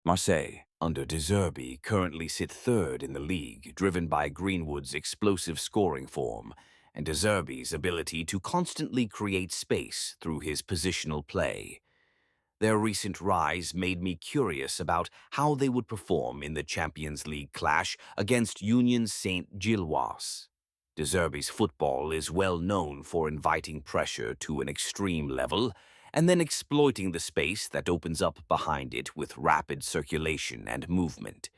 Marseille, under De Zerbi, currently sit third in the league, driven by Greenwood's explosive scoring form and De Zerbi's ability to constantly create space through his positional play. Their recent rise made me curious about how they would perform in the Champions League clash against Union Saint-Gilloise. De Zerbi's football is well known for inviting pressure to an extreme level and then exploiting the space that opens up behind it with rapid circulation and movement.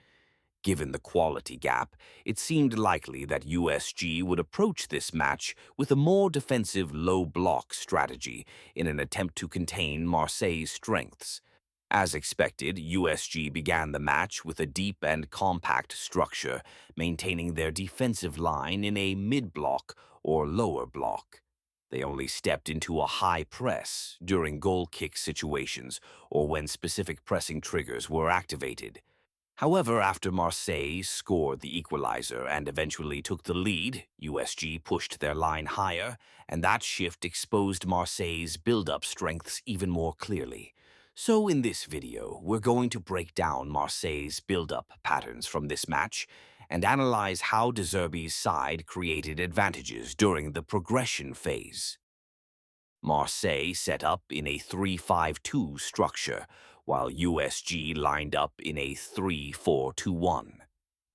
Given the quality gap, it seemed likely that USG would approach this match with a more defensive low-block strategy in an attempt to contain Marseille's strengths. As expected, USG began the match with a deep and compact structure, maintaining their defensive line in a mid-block or lower block. They only stepped into a high press during goal kick situations or when specific pressing triggers were activated. However, after Marseille scored the equalizer and eventually took the lead, USG pushed their line higher, and that shift exposed Marseille's build-up strengths even more clearly. So in this video, we're going to break down Marseille's build-up patterns from this match and analyze how De Zerbi's side created advantages during the progression phase. Marseille set up in a 3-5-2 structure, while USG lined up in a 3-4-2-1.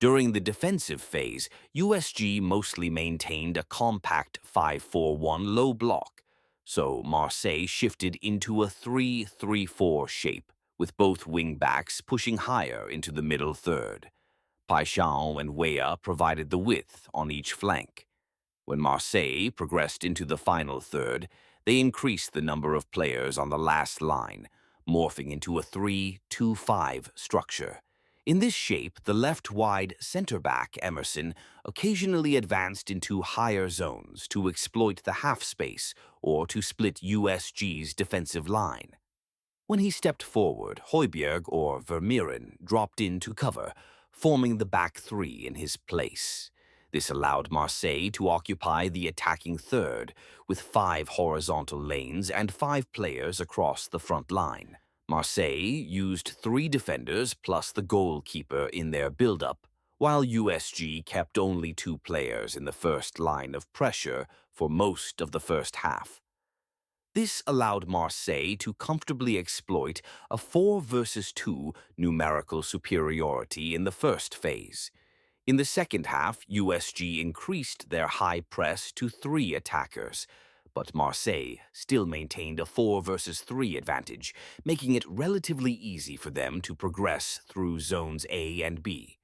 During the defensive phase, USG mostly maintained a compact 5-4-1 low block, so Marseille shifted into a 3-3-4 shape, with both wing-backs pushing higher into the middle third. Paixão and Weah provided the width on each flank. When Marseille progressed into the final third, they increased the number of players on the last line, morphing into a 3-2-5 structure. In this shape, the left-wide center-back Emerson occasionally advanced into higher zones to exploit the half space or to split USG's defensive line. When he stepped forward, Højbjerg or Vermeeren dropped in to cover, forming the back three in his place. This allowed Marseille to occupy the attacking third, with 5 horizontal lanes and 5 players across the front line. Marseille used 3 defenders plus the goalkeeper in their build-up, while USG kept only 2 players in the first line of pressure for most of the first half. This allowed Marseille to comfortably exploit a 4 versus 2 numerical superiority in the first phase. In the second half, USG increased their high press to 3 attackers, but Marseille still maintained a 4 versus 3 advantage, making it relatively easy for them to progress through zones A and B.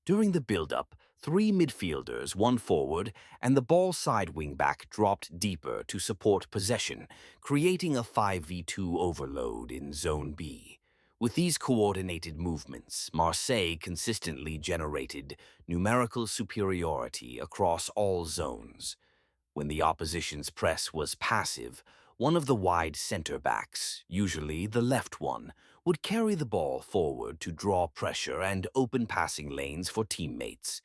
During the build-up, 3 midfielders, 1 forward, and the ball-side wing-back dropped deeper to support possession, creating a 5v2 overload in Zone B. With these coordinated movements, Marseille consistently generated numerical superiority across all zones. When the opposition's press was passive, one of the wide center-backs, usually the left one, would carry the ball forward to draw pressure and open passing lanes for teammates.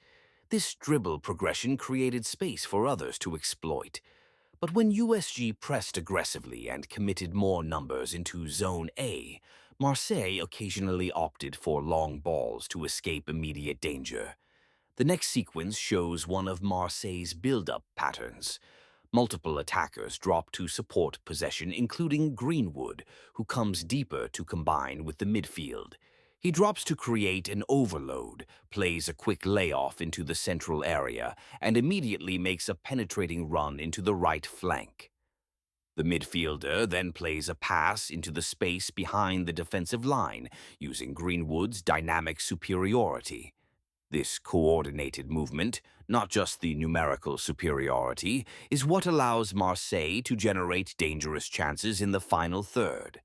This dribble progression created space for others to exploit. But when USG pressed aggressively and committed more numbers into Zone A, Marseille occasionally opted for long balls to escape immediate danger. The next sequence shows one of Marseille's build-up patterns. Multiple attackers drop to support possession, including Greenwood, who comes deeper to combine with the midfield. He drops to create an overload, plays a quick layoff into the central area, and immediately makes a penetrating run into the right flank. The midfielder then plays a pass into the space behind the defensive line, using Greenwood's dynamic superiority. This coordinated movement, not just the numerical superiority, is what allows Marseille to generate dangerous chances in the final third.